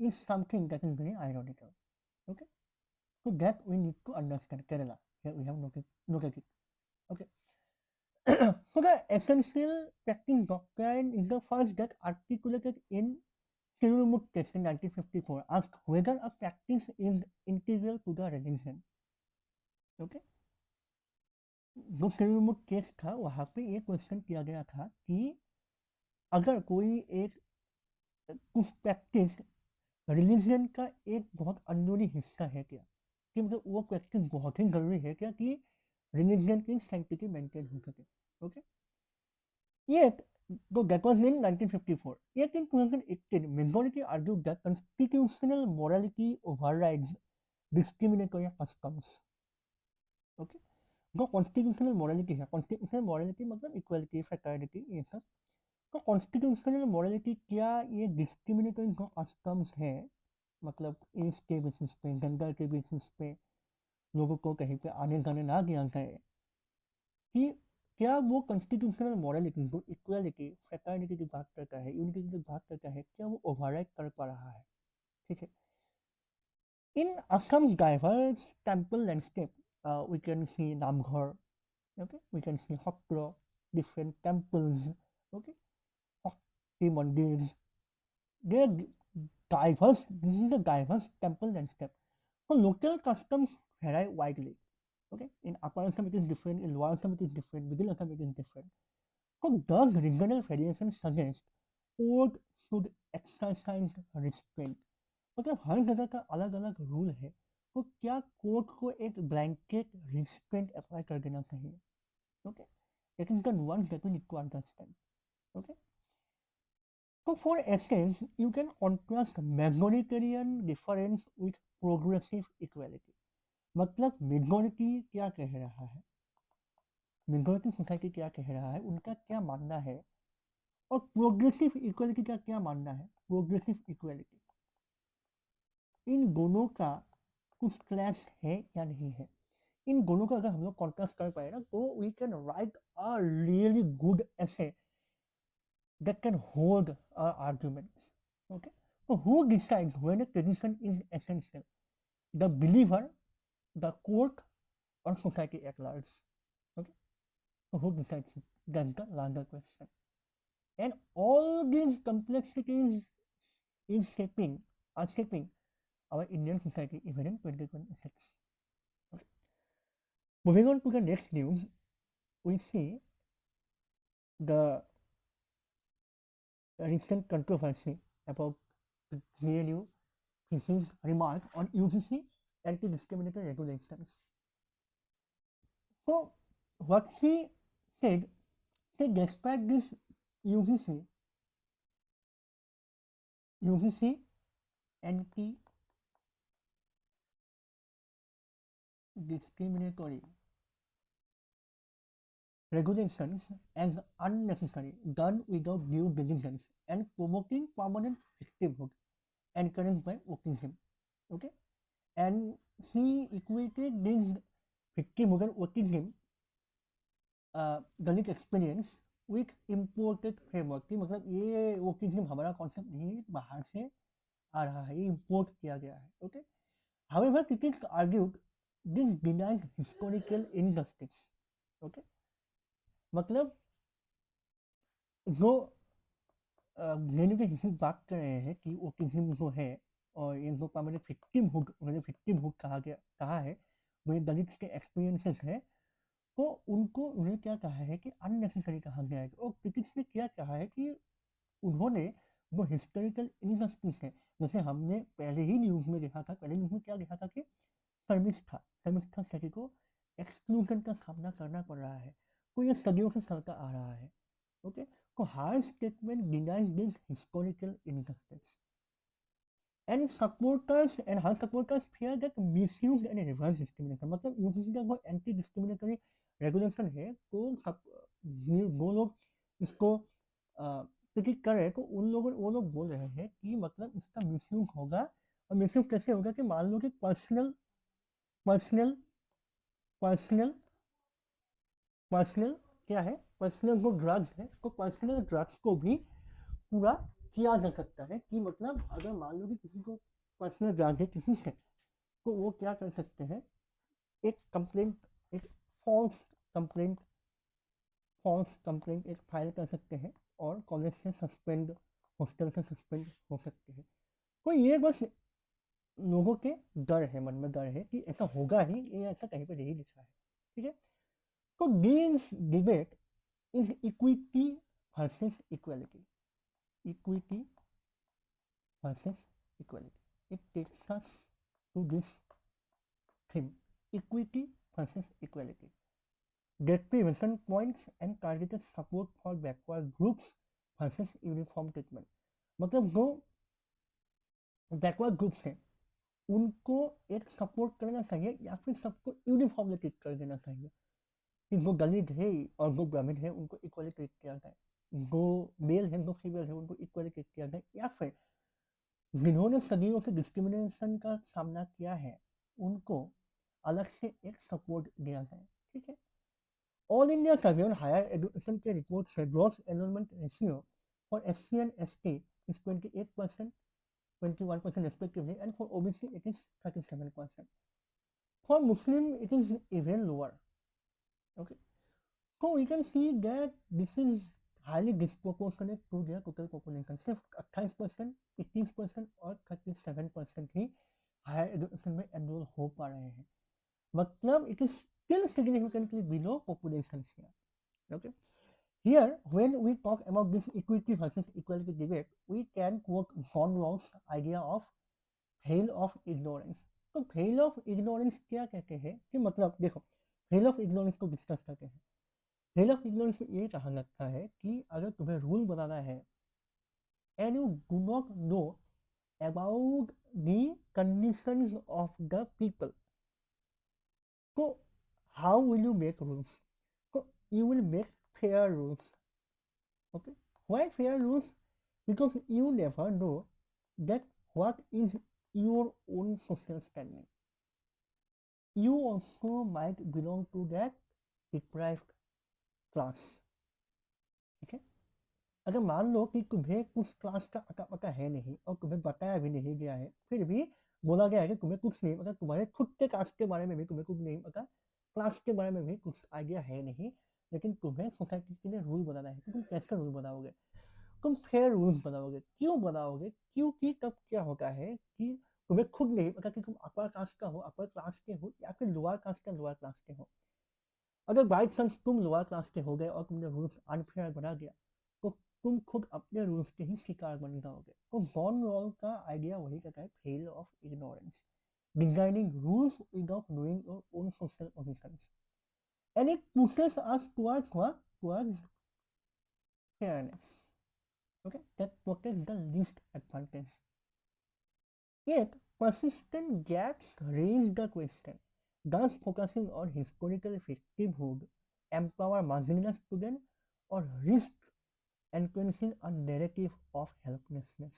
is something that is very ironical. Okay, so that we need to understand Kerala. Here we have noted it. Okay. So the essential practice doctrine is the first that articulated in Sirumut test in 1954 asked whether a practice is integral to the religion. Okay, जो सिरुमुट case था वहाँ पे ये question किया गया था कि अगर कोई एक कुछ प्रैक्टिस रिलीजन का एक बहुत अंदरूनी हिस्सा है क्या, कि मतलब वो प्रैक्टिस बहुत ही जरूरी है क्या कि रिलीजन की सैंक्टिटी मेंटेन हो सके. Okay, yet though that was in 1954, yet in 2018 majority argued that constitutional morality overrides discriminatory customs. Okay, जो कॉन्स्टिट्यूशनल मोरालिटी है, कॉन्स्टिट्यूशनल मोरालिटी मतलब इक्वलिटी, फ्रेटर्निटी, ये सब. तो कॉन्स्टिट्यूशनल मोरालिटी क्या ये डिस्क्रिमिनेटरी जो कस्टम्स है, मतलब एज के बेसिस पे, जेंडर के बेसिस पे लोगों को कहीं पे आने जाने ना दिया जाए, कि क्या वो कॉन्स्टिट्यूशनल मोरालिटी जो इक्वलिटी, फ्रेटर्निटी की बात करता है, यूनिटी की बात करता है, क्या वो ओवरराइड कर पा रहा है. ठीक है. In Assam's diverse temple landscape, we can see Namghar, okay, we can see Hokro, different temples, okay, Shakti mandirs. They are diverse. This is a diverse temple landscape. So local customs vary widely. Okay, in Upper Assam it is different, in Lower Assam it is different, Middle Assam it is different. So does regional variation suggest court should exercise restraint? मतलब हर जगह का अलग अलग rule है, तो क्या court को एक ब्लैंकेट रिस्ट्रेंट अप्लाई कर देना चाहिए. Okay, that is the nuance that we need to understand. Okay, so for essence you can contrast majoritarian difference with progressive equality. मतलब मेजॉरिटी क्या कह रहा है, मेजॉरिटी सोसाइटी क्या कह रहा है, उनका क्या मानना है, और प्रोग्रेसिव इक्वालिटी का क्या मानना है. प्रोग्रेसिव इक्वालिटी, इन दोनों का कुछ क्लैश है या नहीं है. इन दोनों का अगर हम लोग कॉन्ट्रास्ट कर पाए ना, तो we can write a really good essay that can hold our arguments. Okay, so who decides when a tradition is essential? The believer, the court, or society at large? Okay, so who decides it? That's the larger question. And all these complexities are shaping our Indian society even in 2026. Okay. Moving on to the next news, we see the recent controversy about JNU his remark on UGC anti-discriminatory regulations. So what he said, despite this UGC anti-discriminatory regulations as unnecessary, done without due diligence, and promoting permanent victimhood encouraged by wokeism. Okay, and he equated this victimhood and wokeism, Dalit experience with imported framework. कि मतलब ये wokeism हमारा concept नहीं है, बाहर से आ रहा है, ये इम्पोर्ट किया गया है. Okay, however critics argued this denies historical injustice. Okay, मतलब जो जेन्यू के हिस्से बात कर रहे हैं कि वोकिज्म जो है, और ये जो मैंने विक्टिम हुड कहा है, वो ये दलित के एक्सपीरियंसेस है, तो उनको उन्हें क्या कहा है कि अननेसेसरी कहा गया है. और क्रिटिक्स ने क्या कहा है कि उन्होंने वो हिस्टोरिकल इनजस्टिस है, जैसे हमने पहले ही न्यूज़ में देखा था, पहले न्यूज़ में क्या देखा था कि शर्मिष्ठा शर्मिष्ठा सेठी को एक्सक्लूजन का सामना करना पड़ रहा है. तो ये सदियों से चलता आ रहा है। ओके, तो harsh statement denies this historical injustice and her supporters fear that misuse and reverse discrimination। मतलब यूपीएससी का कोई एंटी डिस्क्रिमिनेटरी रेगुलेशन है तो वो लोग इसको क्रिटिक कर रहे हैं, तो वो लोग बोल रहे हैं कि मतलब इसका मिसयूज होगा। और मिसयूज कैसे होगा कि मान लो कि पर्सनल पर्सनल पर्सनल पर्सनल क्या है, पर्सनल जो ड्रग्स है तो पर्सनल ड्रग्स को भी पूरा किया जा सकता है कि मतलब अगर मान लो कि किसी को पर्सनल ड्रग्स है किसी से, तो वो क्या कर सकते हैं, एक कंप्लेंट, एक फॉल्स कंप्लेंट एक फाइल कर सकते हैं और कॉलेज से सस्पेंड, हॉस्टल से सस्पेंड हो सकते हैं। तो ये बस लोगों के डर है, मन में डर है कि ऐसा होगा ही, ये ऐसा कहीं पर नहीं लिखा है। ठीक है, तो this debate is equity versus equality, equity versus equality. It takes us to this theme, equity versus equality. Deprivation points and targeted support for backward groups versus uniform treatment। मतलब जो बैकवर्ड ग्रुप्स हैं उनको एक support करना चाहिए या फिर सबको यूनिफॉर्मली ट्रीट कर देना चाहिए, कि जो दलित है और जो ब्राह्मण है उनको इक्वली ट्रीट किया जाए, जो मेल है जो फीमेल है उनको इक्वली ट्रीट किया जाए, या फिर जिन्होंने सदियों से डिस्क्रिमिनेशन का सामना किया है उनको अलग से एक सपोर्ट दिया जाए। ठीक है, all India survey on higher education के रिपोर्ट से gross enrolment ratio for SC and ST is 28%, 21% respectively, and for OBC it is 37%. For Muslim it is even lower. Okay, so we can see that this is highly disproportionate to their total population। सिर्फ 28%, 21% और 37% ही higher education में enrol हो पा रहे हैं, मतलब it is still significantly below population share. Okay, here when we talk about this equity versus equality debate, we can quote John Rawls idea of veil of ignorance। तो veil of ignorance क्या कहते हैं कि मतलब देखो, veil of ignorance को discuss करते हैं। veil of ignorance में ये कहा जाता है कि अगर तुम्हें रूल बनाना है and you do not know about the conditions of the people, so how will you make rules? So you will make fair rules। okay, why fair rules? Because you never know that what is your own social standing, you also might belong to that deprived class। ठीक है, अगर मान लो कि तुम्हें कुछ class का अता पता है नहीं और तुम्हें बताया भी नहीं गया है, फिर भी बोला गया है कि तुम्हें कुछ नहीं पता, तुम्हारे खुद के कास्ट के बारे में भी तुम्हें कुछ नहीं पता, क्लास के बारे में भी कुछ आइडिया है नहीं, लेकिन तुम्हें सोसाइटी के लिए रूल बनाना है कि तुम कैसे रूल बनाओगे, तुम फेयर रूल्स बनाओगे। क्यों बनाओगे? क्योंकि तब क्या होता है कि तुम्हें खुद नहीं पता कि तुम अपर कास्ट का हो, अपर क्लास के हो, या फिर लोअर कास्ट का लोअर क्लास के हो। अगर बाई चांस तुम लोअर क्लास के हो गए और तुमने रूल्स अनफेयर बना दिया तो तुम खुद अपने रूल्स के ही शिकार बन जाओगे। तो जॉन रॉल का आइडिया वही कहता है, fell off ignorance, designing rules without knowing your own social positions, and it pushes us towards what, towards fairness. okay, that protects the least advantage। Yet persistent gaps raise the question, does focusing on historical victimhood empower marginalized students or risk encouraging a narrative of helplessness?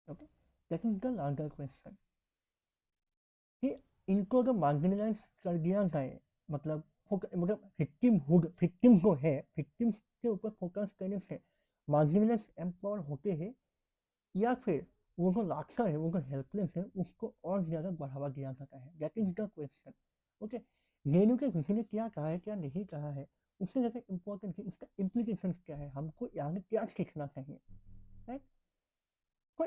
Okay, that is the larger question कि इनको अगर marginalise कर दिया जाए, मतलब victimhood, victim जो है, victims के ऊपर फोकस करने से मार्जिनलाइज एम्पावर होते हैं, या फिर वो जो लाचार है, वो जो हेल्पलेस है, उसको और ज़्यादा बढ़ावा दिया जाता है। That is the question. Okay, JNU के किसी ने क्या कहा है क्या नहीं कहा है, उससे ज़्यादा इम्पोर्टेंट है इसका इम्प्लीकेशन क्या है, हमको यहाँ क्या सीखना चाहिए, राइट। तो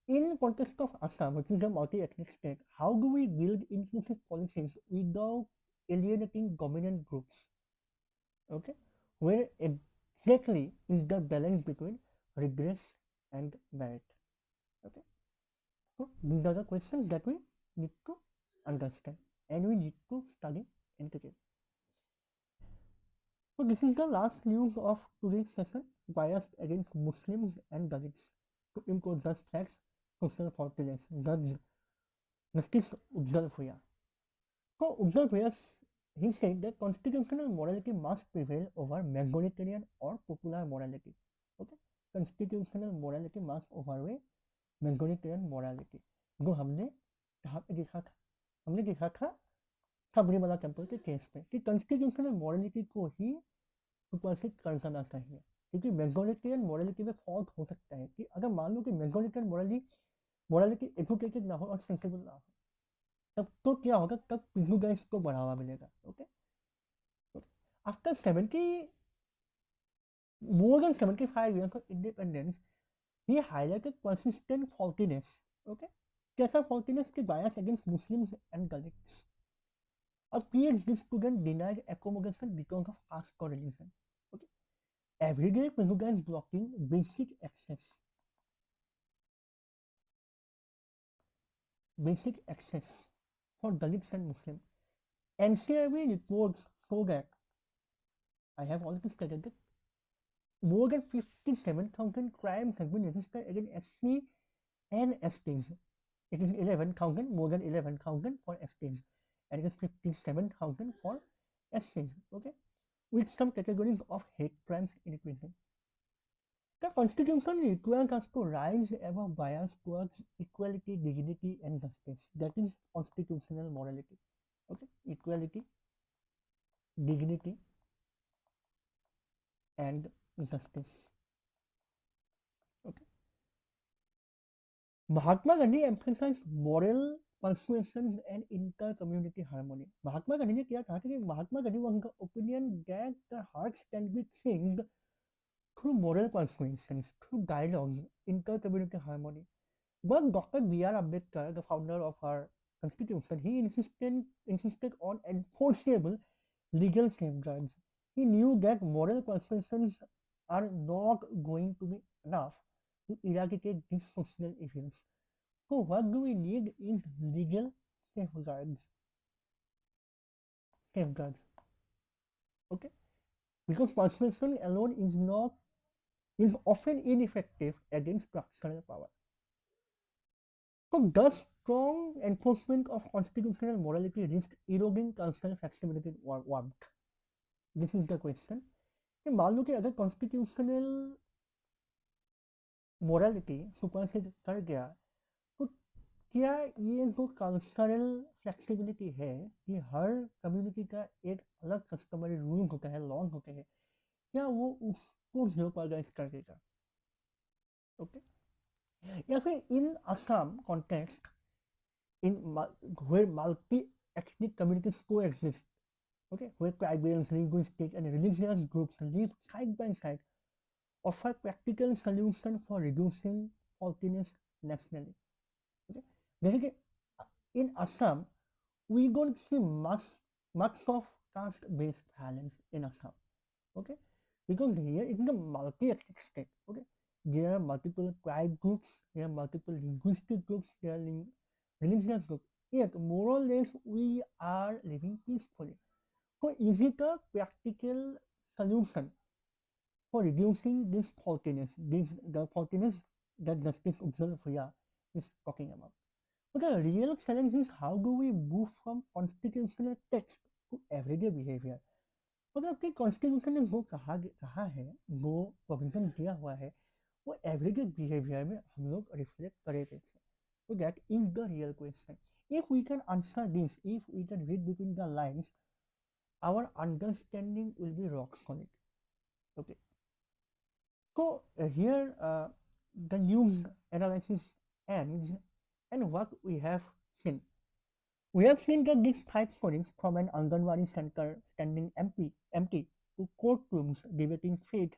in context of Assam, which is a multi-ethnic state, how do we build inclusive policies without alienating dominant groups? Okay, where exactly is the balance between regress and merit? Okay, so these are the questions that we need to understand and we need to study and critique. So this is the last news of today's session, bias against Muslims and Dalits. Supreme Court Judge sacks social fortress, Justice Ujjal Bhuyan. So Ujjal Bhuyan, he said that constitutional morality must prevail over majoritarian or popular morality. Okay, constitutional morality must overweigh majoritarian morality. जो हमने यहाँ पे देखा था, हमने देखा था Sabarimala temple के केस में कि कॉन्स्टिट्यूशनल मोरालिटी को ही सुपरसीड कर जाना चाहिए, क्योंकि मेजोरिटेरियन मोरालिटी में फॉल्ट हो सकता है कि अगर मान लो कि मेजोरिटेरियन मोरालिटी एजुकेटेड ना हो और सेंसिबल ना हो, तब तो क्या होगा, तब प्रिजुडाइज को बढ़ावा मिलेगा. Okay, after 70 more than 75 years of independence, he highlighted persistent faultiness. Okay, कैसा faultiness के bias against Muslims and Dalits. A PhD student denied accommodation because of caste or religion. Okay, everyday prejudice blocking basic access. Basic access for Dalits and Muslims. NCRB reports show that I have already stated that more than 57,000 crimes have been registered against SC and STs. It is 11,000, more than 11,000 for STs, and it is 57,000 for SCs. Okay, with some categories of hate crimes increasing. The Constitution requires us to rise above bias towards equality, dignity, and justice. That is constitutional morality. Okay, equality, dignity, and justice. Okay. Mahatma Gandhi emphasized moral persuasions and inter-community harmony. Mahatma Gandhi ने क्या कहा कि Mahatma Gandhi was the opinion that the hearts can be changed through moral persuasions, through dialogue, inter-community harmony. But Dr. B.R. Ambedkar, the founder of our constitution, he insisted on enforceable legal safeguards. He knew that moral persuasions are not going to be enough to eradicate these social evils. So what do we need is legal safeguards. Safeguards. Okay? Because persuasion alone is often ineffective against structural power. So does strong enforcement of constitutional morality risk eroding cultural flexibility or warmth? This is the question. कि मान लो कि अगर constitutional morality supersede कर गया, तो क्या ये जो कल्चरल फ्लेक्सिबिलिटी है कि हर कम्युनिटी का एक अलग कस्टमरी रूल होता है, लॉज होते हैं, क्या वो उसको जेओपार्डाइज कर देगा? ओके, या फिर in Assam context in where multi-ethnic communities coexist, okay, where tribal, linguistic, and religious groups live side by side, offer practical solutions for reducing faultiness nationally. Okay, जैसे in Assam, we don't see much of caste-based violence in Assam. Okay, because here it is a multi-ethnic state. Okay, there are multiple tribe groups, there are multiple linguistic groups, there are religious group, yet more or less we are living peacefully. So is it a practical solution for reducing this faultiness, the faultiness that Justice Ujjal Bhuyan is talking about? But the real challenge is how do we move from constitutional text to everyday behavior? मतलब कि constitution ने जो कहा है, जो provision दिया हुआ है, वो एवरीडे बिहेवियर में हम लोग रिफ्लेक्ट करे थे. So that is the real question. If we can answer this, if we can read between the lines, our understanding will be rock solid. Okay. So here the news analysis ends, and what we have seen. We have seen that these 5 stories from an anganwadi center standing empty to courtrooms debating faith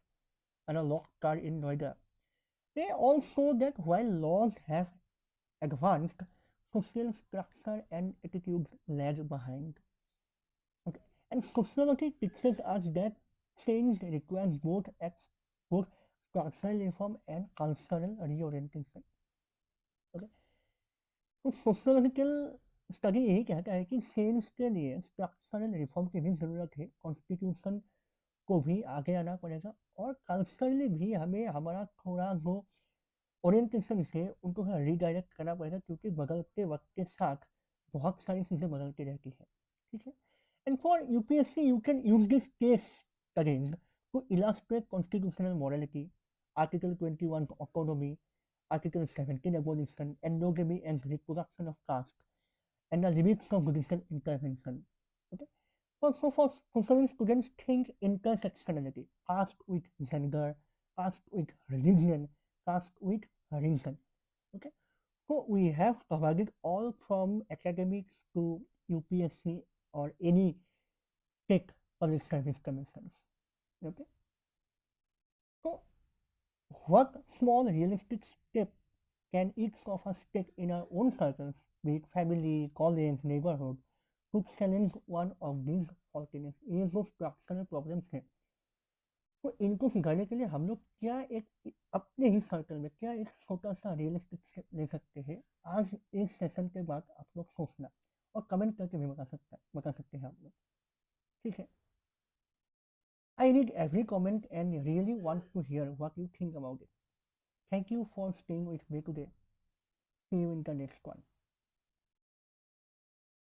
and a locked car in Noida. They all show that while laws have advanced, social structure and attitudes lag behind. Okay. And sociology teaches us that change requires both structural reform and cultural reorientation. Okay. तो sociological study यही कहता है कि change के लिए structural reform की भी जरूरत है. कॉन्स्टिट्यूशन को भी आगे आना पड़ेगा और कल्चरली भी हमें हमारा थोड़ा जो ओरिएंटेशन से उनको थोड़ा रीडायरेक्ट करना पड़ेगा क्योंकि बदलते वक्त के साथ बहुत सारी चीज़ें बदलती रहती है, ठीक है। And for UPSC you can use this case studies to illustrate constitutional morality, Article 21 autonomy, Article 17 abolition, endogamy and reproduction of caste, and the limits of judicial intervention. Okay. So for social students, think intersectionality, caste with gender, caste with religion, caste with reason. Okay. So we have covered all from academics to UPSC or any state public service commissions. Okay. So what small realistic step can each of us take in our own circles, be it family, college, neighborhood, to challenge one of these faultiness? ये जो structural problems हैं, तो इनको सुधारने के लिए हम लोग क्या एक अपने ही सर्कल में क्या एक छोटा सा रियलिस्टिक स्टेप ले सकते हैं? आज इस सेशन के बाद आप लोग सोचना और कमेंट करके भी बता सकते हैं आप लोग, ठीक है। I read every comment and really want to hear what you think about it. Thank you for staying with me today. See you in the next one.